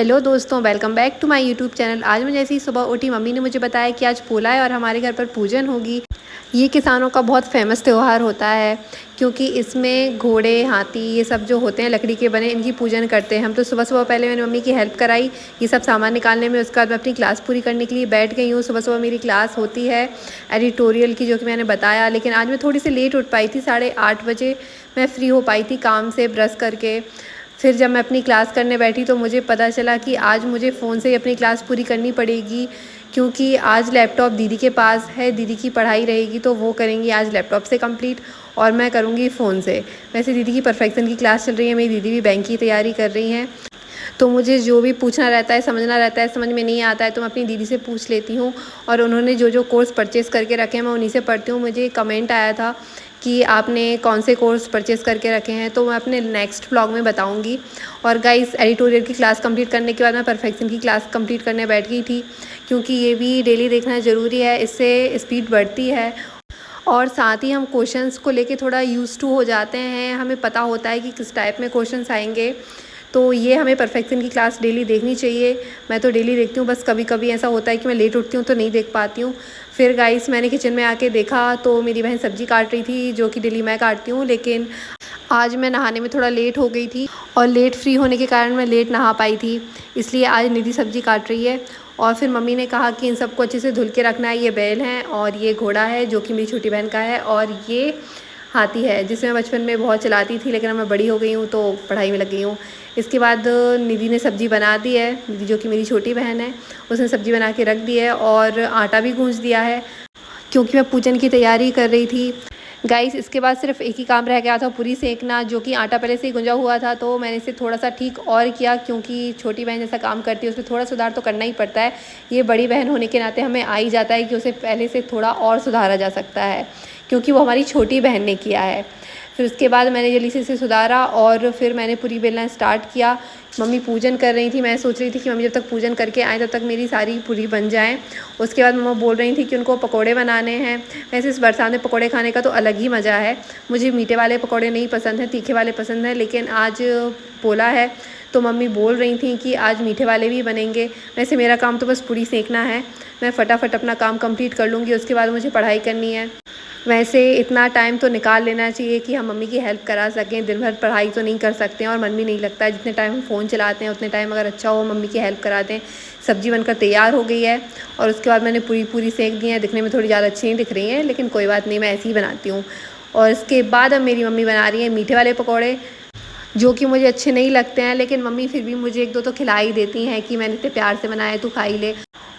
Hello दोस्तों, welcome back to my YouTube channel. आज मैं जैसे ही सुबह उठी, मम्मी ने मुझे बताया कि आज पोला है और हमारे घर पर पूजन होगी। ये किसानों का बहुत फेमस त्यौहार होता है, क्योंकि इसमें घोड़े, हाथी, ये सब जो होते हैं लकड़ी के बने, इनकी पूजन करते हैं हम। तो सुबह सुबह पहले मैंने मम्मी की हेल्प कराई ये सब सामान निकालने में। उसके बाद मैं अपनी क्लास पूरी करने के लिए बैठ गई हूँ। सुबह सुबह मेरी क्लास होती है एडिटोरियल की, जो कि मैंने बताया, लेकिन आज मैं थोड़ी सी लेट उठ पाई थी। 8:30 बजे मैं फ्री हो पाई थी काम से ब्रश करके। फिर जब मैं अपनी क्लास करने बैठी तो मुझे पता चला कि आज मुझे फ़ोन से ही अपनी क्लास पूरी करनी पड़ेगी, क्योंकि आज लैपटॉप दीदी के पास है। दीदी की पढ़ाई रहेगी तो वो करेंगी आज लैपटॉप से कंप्लीट, और मैं करूँगी फ़ोन से। वैसे दीदी की परफेक्शन की क्लास चल रही है, मेरी दीदी भी बैंक की तैयारी कर रही हैं। तो मुझे जो भी पूछना रहता है, समझना रहता है, समझ में नहीं आता है तो मैं अपनी दीदी से पूछ लेती हूँ। और उन्होंने जो जो कोर्स परचेज़ करके रखे हैं मैं उन्हीं से पढ़ती हूँ। मुझे कमेंट आया था कि आपने कौन से कोर्स परचेज़ करके रखे हैं, तो मैं अपने नेक्स्ट व्लॉग में बताऊंगी। और गाइस, एडिटोरियल की क्लास कंप्लीट करने के बाद मैं परफेक्शन की क्लास कंप्लीट करने बैठ गई थी, क्योंकि ये भी डेली देखना ज़रूरी है, इससे स्पीड बढ़ती है। और साथ ही हम क्वेश्चंस को लेके थोड़ा यूज़ टू हो जाते हैं, हमें पता होता है कि किस टाइप में क्वेश्चंस आएंगे। तो ये हमें परफेक्शन की क्लास डेली देखनी चाहिए। मैं तो डेली देखती हूँ, बस कभी कभी ऐसा होता है कि मैं लेट उठती हूँ तो नहीं देख पाती हूँ। फिर गाइस, मैंने किचन में आके देखा तो मेरी बहन सब्ज़ी काट रही थी, जो कि डेली मैं काटती हूँ, लेकिन आज मैं नहाने में थोड़ा लेट हो गई थी और लेट फ्री होने के कारण मैं लेट नहा पाई थी, इसलिए आज निधि सब्ज़ी काट रही है। और फिर मम्मी ने कहा कि इन सबको अच्छे से धुल के रखना है। ये बैल है और ये घोड़ा है, जो कि मेरी छोटी बहन का है, और ये हाथी है, जिसे मैं बचपन में बहुत चलाती थी, लेकिन अब मैं बड़ी हो गई हूँ तो पढ़ाई में लग गई हूँ। इसके बाद निधि ने सब्ज़ी बना दी है। निधि, जो कि मेरी छोटी बहन है, उसने सब्ज़ी बना के रख दी है और आटा भी गूँथ दिया है, क्योंकि मैं पूजन की तैयारी कर रही थी। गाइस, इसके बाद सिर्फ एक ही काम रह गया था, पूरी सेकना, जो कि आटा पहले से ही गुंजा हुआ था, तो मैंने इसे थोड़ा सा ठीक और किया, क्योंकि छोटी बहन जैसा काम करती है उसमें थोड़ा सुधार तो करना ही पड़ता है। ये बड़ी बहन होने के नाते हमें आ ही जाता है कि उसे पहले से थोड़ा और सुधारा जा सकता है, क्योंकि वो हमारी छोटी बहन ने किया है। फिर उसके बाद मैंने जल्दी से इसे सुधारा और फिर मैंने पूरी बेलना स्टार्ट किया। मम्मी पूजन कर रही थी, मैं सोच रही थी कि मम्मी जब तक पूजन करके आएँ तब तक मेरी सारी पूरी बन जाएँ। उसके बाद मम्मा बोल रही थी कि उनको पकोड़े बनाने हैं। वैसे इस बरसात में पकोड़े खाने का तो अलग ही मज़ा है। मुझे मीठे वाले पकोड़े नहीं पसंद हैं, तीखे वाले पसंद हैं, लेकिन आज पोला है तो मम्मी बोल रही थी कि आज मीठे वाले भी बनेंगे। वैसे मेरा काम तो बस पूरी सेकना है, मैं फटाफट अपना काम कंप्लीट कर लूँगी, उसके बाद मुझे पढ़ाई करनी है। वैसे इतना टाइम तो निकाल लेना चाहिए कि हम मम्मी की हेल्प करा सकें। दिन भर पढ़ाई तो नहीं कर सकते हैं और मन भी नहीं लगता है। जितने टाइम हम फ़ोन चलाते हैं उतने टाइम अगर अच्छा हो मम्मी की हेल्प करा दें। सब्ज़ी बनकर तैयार हो गई है और उसके बाद मैंने पूरी पूरी सेक दी है। दिखने में थोड़ी ज़्यादा अच्छी नहीं दिख रही हैं, लेकिन कोई बात नहीं, मैं ऐसे ही बनाती हूँ। और इसके बाद अब मेरी मम्मी बना रही है मीठे वाले पकौड़े, जो कि मुझे अच्छे नहीं लगते हैं, लेकिन मम्मी फिर भी मुझे एक दो तो खिला ही देती हैं कि मैंने इतने प्यार से बनाया, तू खा ही ले।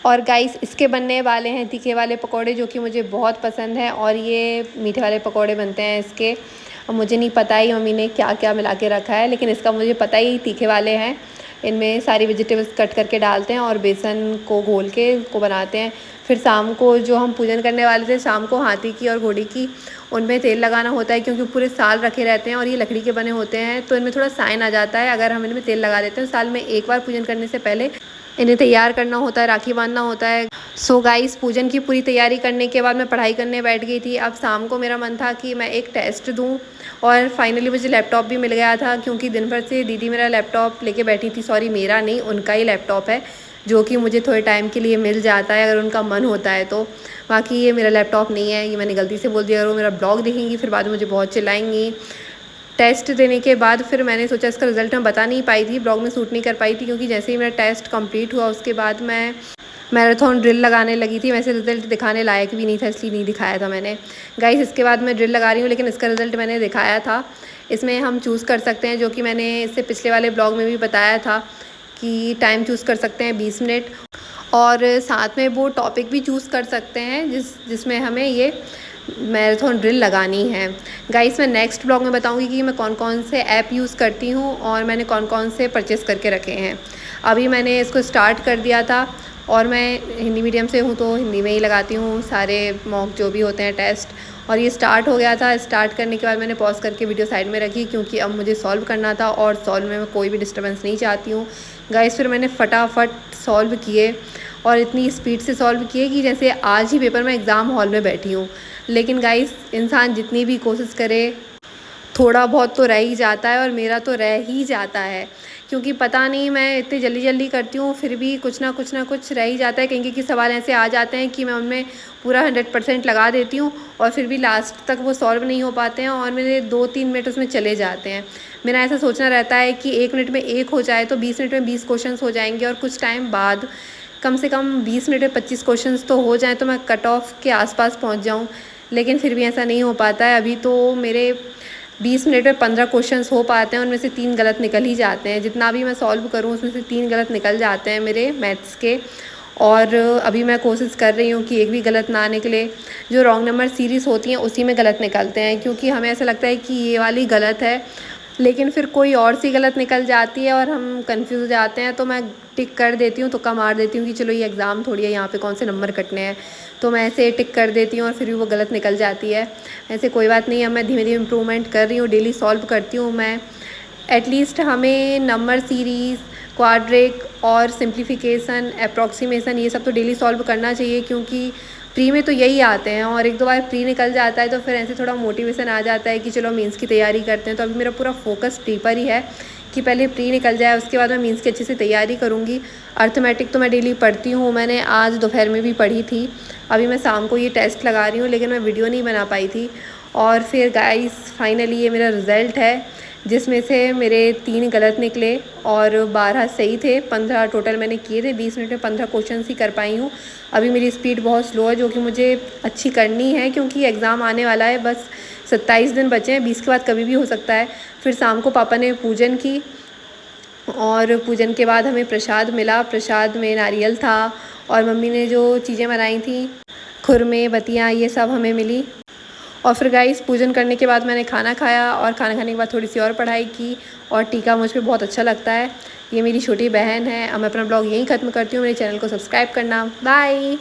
और गाइस, इसके बनने वाले हैं तीखे वाले पकोड़े, जो कि मुझे बहुत पसंद है, और ये मीठे वाले पकोड़े बनते हैं इसके। और मुझे नहीं पता ही मम्मी ने क्या क्या मिला के रखा है, लेकिन इसका मुझे पता ही तीखे वाले हैं। इनमें सारी वेजिटेबल्स कट करके डालते हैं और बेसन को घोल के को बनाते हैं। फिर शाम को जो हम पूजन करने वाले थे, शाम को हाथी की और घोड़ी की, उनमें तेल लगाना होता है, क्योंकि पूरे साल रखे रहते हैं और ये लकड़ी के बने होते हैं, तो इनमें थोड़ा साइन आ जाता है अगर हम इनमें तेल लगा देते हैं। साल में एक बार पूजन करने से पहले इन्हें तैयार करना होता है, राखी बांधना होता है। सो गाइस, पूजन की पूरी तैयारी करने के बाद मैं पढ़ाई करने बैठ गई थी। अब शाम को मेरा मन था कि मैं एक टेस्ट दूं, और फाइनली मुझे लैपटॉप भी मिल गया था, क्योंकि दिन भर से दीदी मेरा लैपटॉप लेके बैठी थी। सॉरी, मेरा नहीं, उनका ही लैपटॉप है, जो कि मुझे थोड़े टाइम के लिए मिल जाता है अगर उनका मन होता है तो। बाकी ये मेरा लैपटॉप नहीं है, ये मैंने गलती से बोल दिया। अगर वो मेरा ब्लॉग देखेंगी फिर बाद में मुझे बहुत चिल्लाएंगी। टेस्ट देने के बाद फिर मैंने सोचा इसका रिज़ल्ट मैं बता नहीं पाई थी, ब्लॉग में शूट नहीं कर पाई थी, क्योंकि जैसे ही मेरा टेस्ट कंप्लीट हुआ उसके बाद मैं मैराथन ड्रिल लगाने लगी थी। वैसे रिज़ल्ट दिखाने लायक भी नहीं था, इसलिए नहीं दिखाया था मैंने। गाइस, इसके बाद मैं ड्रिल लगा रही हूँ, लेकिन इसका रिज़ल्ट मैंने दिखाया था। इसमें हम चूज़ कर सकते हैं, जो कि मैंने इससे पिछले वाले ब्लॉग में भी बताया था, कि टाइम चूज़ कर सकते हैं 20 मिनट, और साथ में वो टॉपिक भी चूज़ कर सकते हैं जिसमें हमें ये मैराथन ड्रिल लगानी है। गाइस, मैं नेक्स्ट ब्लॉग में बताऊंगी कि मैं कौन कौन से ऐप यूज़ करती हूँ और मैंने कौन कौन से परचेज़ करके रखे हैं। अभी मैंने इसको स्टार्ट कर दिया था, और मैं हिंदी मीडियम से हूँ तो हिंदी में ही लगाती हूँ सारे मॉक जो भी होते हैं टेस्ट। और ये स्टार्ट हो गया था। स्टार्ट करने के बाद मैंने पॉज करके वीडियो साइड में रखी, क्योंकि अब मुझे सॉल्व करना था, और सॉल्व में मैं कोई भी डिस्टर्बेंस नहीं चाहती हूँ। गाइस, फिर मैंने फटाफट सॉल्व किए, और इतनी स्पीड से सॉल्व किए कि जैसे आज ही पेपर में एग्ज़ाम हॉल में बैठी हूँ। लेकिन गाइस, इंसान जितनी भी कोशिश करे थोड़ा बहुत तो रह ही जाता है, और मेरा तो रह ही जाता है, क्योंकि पता नहीं मैं इतनी जल्दी करती हूँ फिर भी कुछ ना कुछ रह ही जाता है। कहीं सवाल ऐसे आ जाते हैं कि मैं उनमें पूरा 100% लगा देती हूँ और फिर भी लास्ट तक वो सॉल्व नहीं हो पाते हैं और मेरे 2-3 मिनट उसमें चले जाते हैं। मेरा ऐसा सोचना रहता है कि 1 मिनट में 1 हो जाए तो 20 मिनट में 20 क्वेश्चंस हो जाएंगे और कुछ टाइम बाद कम से कम 20 मिनट में 25 क्वेश्चंस तो हो जाएँ तो मैं कट ऑफ के आसपास पहुँच जाऊँ। लेकिन फिर भी ऐसा नहीं हो पाता है। अभी तो मेरे 20 मिनट में 15 क्वेश्चंस हो पाते हैं, उनमें से 3 गलत निकल ही जाते हैं। जितना भी मैं सॉल्व करूँ उसमें से 3 गलत निकल जाते हैं मेरे मैथ्स के। और अभी मैं कोशिश कर रही हूँ कि एक भी गलत ना निकले। जो रॉन्ग नंबर सीरीज़ होती हैं उसी में गलत निकलते हैं, क्योंकि हमें ऐसा लगता है कि ये वाली गलत है, लेकिन फिर कोई और सी गलत निकल जाती है और हम कंफ्यूज हो जाते हैं। तो मैं टिक कर देती हूँ, तुक्का मार देती हूँ कि चलो ये एग्ज़ाम थोड़ी है, यहाँ पे कौन से नंबर कटने हैं। तो मैं ऐसे टिक कर देती हूँ और फिर भी वो गलत निकल जाती है। ऐसे कोई बात नहीं है, मैं धीमे इम्प्रूवमेंट कर रही हूँ, डेली सॉल्व करती हूँ मैं। एटलीस्ट हमें नंबर सीरीज़, क्वाड्रिक और सिंप्लीफिकेशन, अप्रॉक्सीमेशन ये सब तो डेली सॉल्व करना चाहिए, क्योंकि प्री में तो यही आते हैं और एक दो बार प्री निकल जाता है तो फिर ऐसे थोड़ा मोटिवेशन आ जाता है कि चलो मेंस की तैयारी करते हैं। तो अभी मेरा पूरा फोकस प्री पर ही है कि पहले प्री निकल जाए, उसके बाद मैं मेंस की अच्छे से तैयारी करूँगी। अर्थमेटिक तो मैं डेली पढ़ती हूँ, मैंने आज दोपहर में भी पढ़ी थी। अभी मैं शाम को ये टेस्ट लगा रही हूँ, लेकिन मैं वीडियो नहीं बना पाई थी। और फिर गाइस फाइनली ये मेरा रिज़ल्ट है, जिसमें से मेरे 3 गलत निकले और 12 सही थे। 15 टोटल मैंने किए थे, 20 मिनट में 15 क्वेश्चन ही कर पाई हूँ। अभी मेरी स्पीड बहुत स्लो है, जो कि मुझे अच्छी करनी है, क्योंकि एग्ज़ाम आने वाला है। बस 27 दिन बचे हैं, 20 के बाद कभी भी हो सकता है। फिर शाम को पापा ने पूजन की और पूजन के बाद हमें प्रसाद मिला। प्रसाद में नारियल था और मम्मी ने जो चीज़ें बनाई थी, खुरमे, बतियाँ, ये सब हमें मिली। और फिर गाइस पूजन करने के बाद मैंने खाना खाया और खाना खाने के बाद थोड़ी सी और पढ़ाई की और टीका मुझ पर बहुत अच्छा लगता है। ये मेरी छोटी बहन है। अब मैं अपना ब्लॉग यहीं ख़त्म करती हूँ। मेरे चैनल को सब्सक्राइब करना। बाय।